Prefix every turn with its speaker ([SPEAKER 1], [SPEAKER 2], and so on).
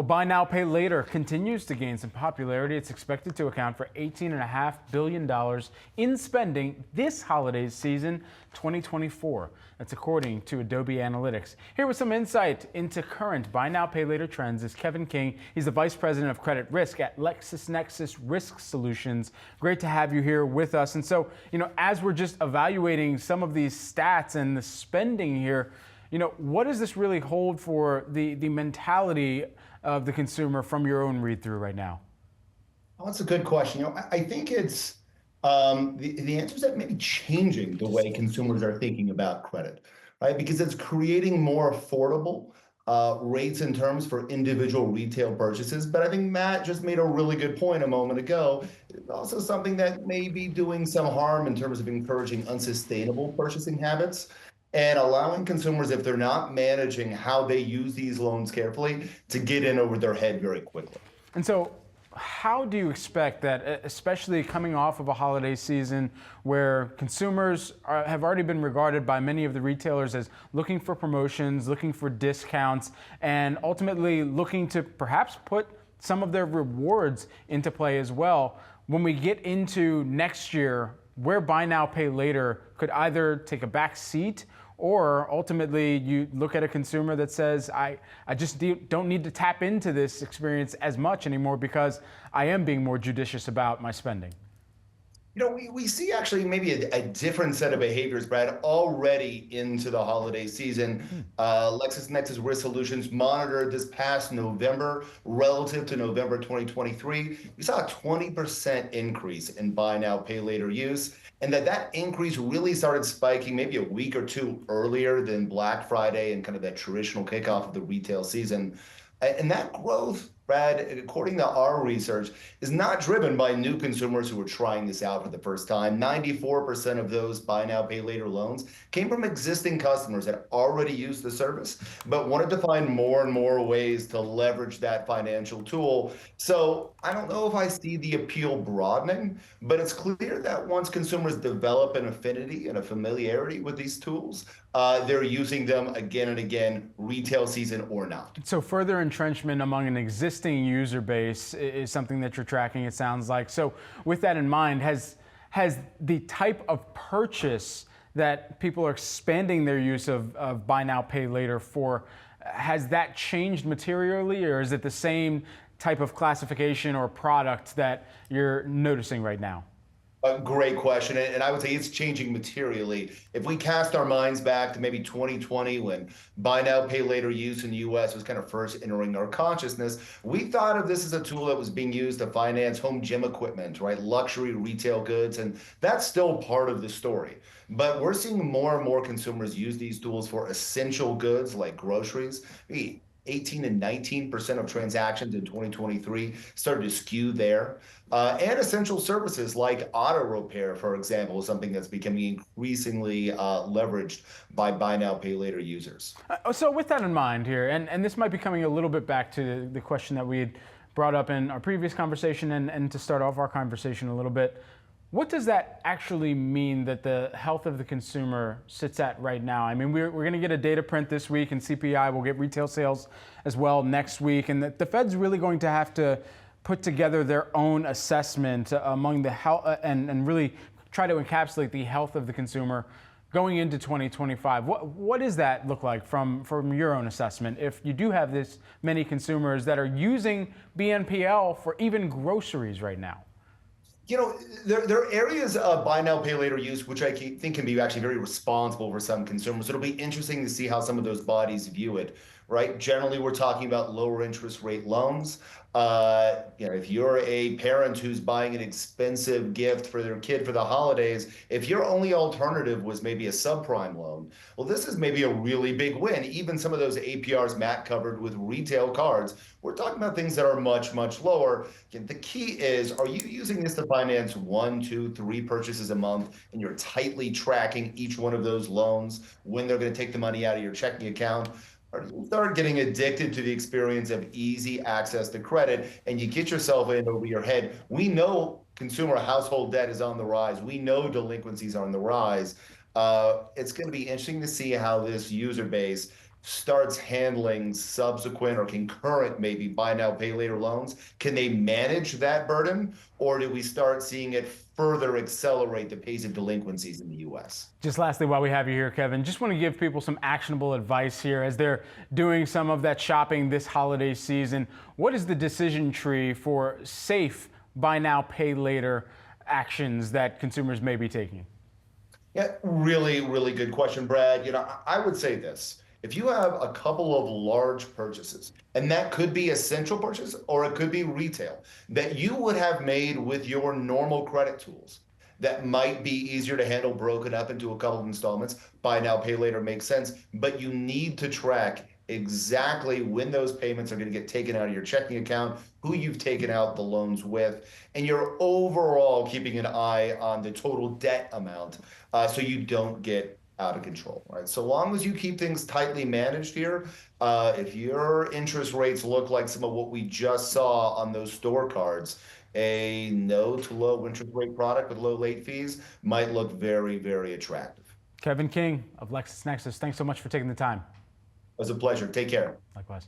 [SPEAKER 1] Well, buy now, pay later continues to gain some popularity. It's expected to account for $18.5 billion in spending this holiday season, 2024. That's according to Adobe Analytics. Here with some insight into current buy now, pay later trends is Kevin King. He's the Vice President of Credit Risk at LexisNexis Risk Solutions. Great to have you here with us. And so, as we're just evaluating some of these stats and the spending here, what does this really hold for the mentality of the consumer from your own read through right now?
[SPEAKER 2] Oh, that's a good question. I think it's the answer is that maybe changing the way consumers are thinking about credit, right? Because it's creating more affordable rates and terms for individual retail purchases. But I think Matt just made a really good point a moment ago. It's also something that may be doing some harm in terms of encouraging unsustainable purchasing habits and allowing consumers, if they're not managing how they use these loans carefully, to get in over their head very quickly.
[SPEAKER 1] And so, how do you expect that, especially coming off of a holiday season where consumers have already been regarded by many of the retailers as looking for promotions, looking for discounts, and ultimately looking to perhaps put some of their rewards into play as well? When we get into next year, where buy now, pay later could either take a back seat, or ultimately you look at a consumer that says, I just don't need to tap into this experience as much anymore because I am being more judicious about my spending.
[SPEAKER 2] We see actually maybe a different set of behaviors, Brad, already into the holiday season. LexisNexis Risk Solutions monitored this past November relative to November 2023. We saw a 20% increase in buy now, pay later use, and that increase really started spiking maybe a week or two earlier than Black Friday and kind of that traditional kickoff of the retail season. And that growth, Brad, according to our research, is not driven by new consumers who are trying this out for the first time. 94% of those buy now, pay later loans came from existing customers that already used the service, but wanted to find more and more ways to leverage that financial tool. So I don't know if I see the appeal broadening, but it's clear that once consumers develop an affinity and a familiarity with these tools, they're using them again and again, retail season or not.
[SPEAKER 1] So further entrenchment among an existing user base is something that you're tracking, it sounds like. So with that in mind, has the type of purchase that people are expanding their use of buy now, pay later for, has that changed materially, or is it the same type of classification or product that you're noticing right now?
[SPEAKER 2] A great question, and I would say it's changing materially. If we cast our minds back to maybe 2020, when buy now, pay later use in the US was kind of first entering our consciousness, we thought of this as a tool that was being used to finance home gym equipment, right? Luxury retail goods, and that's still part of the story. But we're seeing more and more consumers use these tools for essential goods like groceries. 18 and 19% of transactions in 2023 started to skew there. And essential services like auto repair, for example, is something that's becoming increasingly leveraged by buy now, pay later users.
[SPEAKER 1] So with that in mind here, and this might be coming a little bit back to the question that we had brought up in our previous conversation, and to start off our conversation a little bit, what does that actually mean that the health of the consumer sits at right now? I mean, we're going to get a data print this week, and CPI will get retail sales as well next week, and the Fed's really going to have to put together their own assessment among the health and really try to encapsulate the health of the consumer going into 2025. What does that look like from your own assessment if you do have this many consumers that are using BNPL for even groceries right now?
[SPEAKER 2] There are areas of buy now, pay later use, which I think can be actually very responsible for some consumers. It'll be interesting to see how some of those bodies view it, right? Generally, we're talking about lower interest rate loans. If you're a parent who's buying an expensive gift for their kid for the holidays, if your only alternative was maybe a subprime loan, well, this is maybe a really big win. Even some of those APRs Matt covered with retail cards, we're talking about things that are much, much lower. Again, the key is, are you using this to finance 1, 2, 3 purchases a month, and you're tightly tracking each one of those loans when they're going to take the money out of your checking account? Or you start getting addicted to the experience of easy access to credit, and you get yourself in over your head. We know consumer household debt is on the rise. We know delinquencies are on the rise. It's going to be interesting to see how this user base starts handling subsequent or concurrent, maybe buy now, pay later loans, can they manage that burden? Or do we start seeing it further accelerate the pace of delinquencies in the US?
[SPEAKER 1] Just lastly, while we have you here, Kevin, just want to give people some actionable advice here as they're doing some of that shopping this holiday season. What is the decision tree for safe buy now, pay later actions that consumers may be taking?
[SPEAKER 2] Yeah, really, really good question, Brad. I would say this. If you have a couple of large purchases, and that could be essential purchase or it could be retail, that you would have made with your normal credit tools that might be easier to handle broken up into a couple of installments. Buy now, pay later makes sense, but you need to track exactly when those payments are going to get taken out of your checking account, who you've taken out the loans with, and you're overall keeping an eye on the total debt amount so you don't get out of control, right? So long as you keep things tightly managed here, if your interest rates look like some of what we just saw on those store cards, a no to low interest rate product with low late fees might look very, very attractive.
[SPEAKER 1] Kevin King of LexisNexis, thanks so much for taking the time.
[SPEAKER 2] It was a pleasure. Take care.
[SPEAKER 1] Likewise.